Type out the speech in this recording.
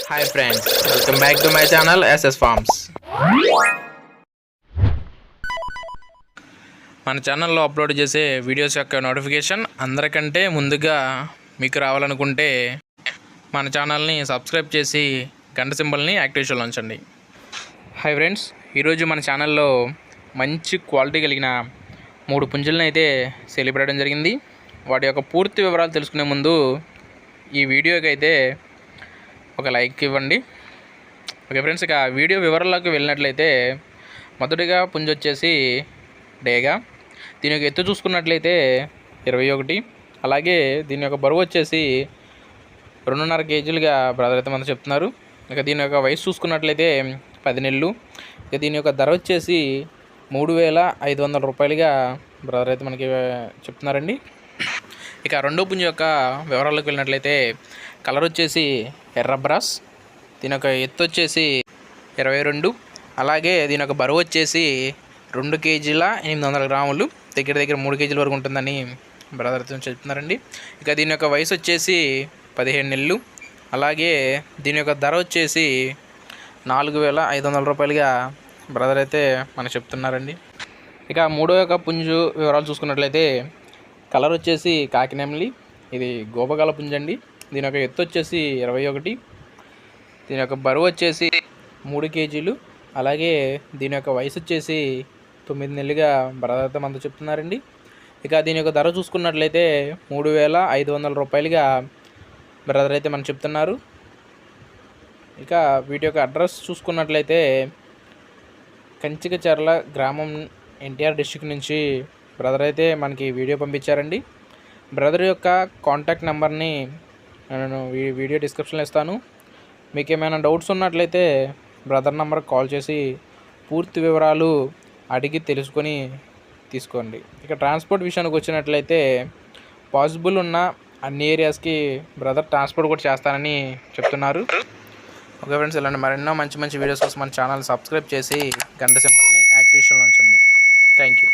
Hi friends, welcome back to my channel SS Farms. మన ఛానల్లో upload చేసే videos యొక్క నోటిఫికేషన్ అందరికంటే ముందుగా మీకు రావాలనుకుంటే మన ఛానల్ని సబ్స్క్రైబ్ చేసి గంట సింబల్ని యాక్టివేషన్లో ఉంచండి. హాయ్ ఫ్రెండ్స్, ఈరోజు మన ఛానల్లో మంచి క్వాలిటీ కలిగిన 3 పుంజులను అయితే సేల్ చేయడం జరిగింది. వాటి యొక్క పూర్తి వివరాలు తెలుసుకునే ముందు ఈ వీడియోకి అయితే ఒక లైక్ ఇవ్వండి. ఓకే ఫ్రెండ్స్, ఇక వీడియో వివరాల్లోకి వెళ్ళినట్లయితే మొదటిగా పుంజు వచ్చేసి డేగా. దీని యొక్క ఎత్తు చూసుకున్నట్లయితే 21. అలాగే దీని యొక్క బరువు వచ్చేసి 2.5 కేజీలుగా బ్రదర్ అయితే మనకు చెప్తున్నారు. ఇక దీని యొక్క వయసు చూసుకున్నట్లయితే 10 నెలలు. ఇక దీని యొక్క ధర వచ్చేసి 3,500 రూపాయలుగా బ్రదర్ అయితే మనకి చెప్తున్నారండి. ఇక రెండో పుంజు యొక్క వివరాల్లోకి వెళ్ళినట్లయితే కలర్ వచ్చేసి ఎర్ర బ్రాస్. దీని యొక్క ఎత్తు వచ్చేసి 22. అలాగే దీని యొక్క బరువు వచ్చేసి 2 కేజీల 800 గ్రాములు, దగ్గర 3 కేజీల వరకు ఉంటుందని బ్రదర్ చెప్తున్నారండి. ఇక దీని యొక్క వయసు వచ్చేసి 15 నెలలు. అలాగే దీని యొక్క ధర వచ్చేసి 4,500 రూపాయలుగా బ్రదర్ అయితే మనకు చెప్తున్నారండి. ఇక మూడో యొక్క పుంజు వివరాలు చూసుకున్నట్లయితే కలర్ వచ్చేసి కాకినెమలి. ఇది గోపకాల పుంజు అండి. దీని యొక్క ఎత్తు వచ్చేసి 21. దీని యొక్క బరువు వచ్చేసి 3 కేజీలు. అలాగే దీని యొక్క వయసు వచ్చేసి 9 నెలలుగా బ్రదర్ అయితే మనతో చెప్తున్నారండి. ఇక దీని యొక్క ధర చూసుకున్నట్లయితే 3,500 రూపాయలుగా బ్రదర్ అయితే మనం చెప్తున్నారు. ఇక వీటి యొక్క అడ్రస్ చూసుకున్నట్లయితే కంచికచర్ల గ్రామం, ఎన్టీఆర్ డిస్ట్రిక్ట్ నుంచి బ్రదర్ అయితే మనకి వీడియో పంపించారండి. బ్రదర్ యొక్క కాంటాక్ట్ నెంబర్ని నేను వీడియో డిస్క్రిప్షన్లో ఇస్తాను. మీకు ఏమైనా డౌట్స్ ఉన్నట్లయితే బ్రదర్ నెంబర్ కాల్ చేసి పూర్తి వివరాలు అడిగి తెలుసుకొని తీసుకోండి. ఇక ట్రాన్స్పోర్ట్ విషయానికి వచ్చినట్లయితే పాసిబుల్ ఉన్న అన్ని ఏరియాస్కి బ్రదర్ ట్రాన్స్పోర్ట్ కూడా చేస్తానని చెప్తున్నారు. ఓకే ఫ్రెండ్స్, ఇలాంటి మరెన్నో మంచి వీడియోస్ కోసం మన ఛానల్ సబ్స్క్రైబ్ చేసి గంట సింబల్ని యాక్టివేషన్లో ఉంచండి. Thank you.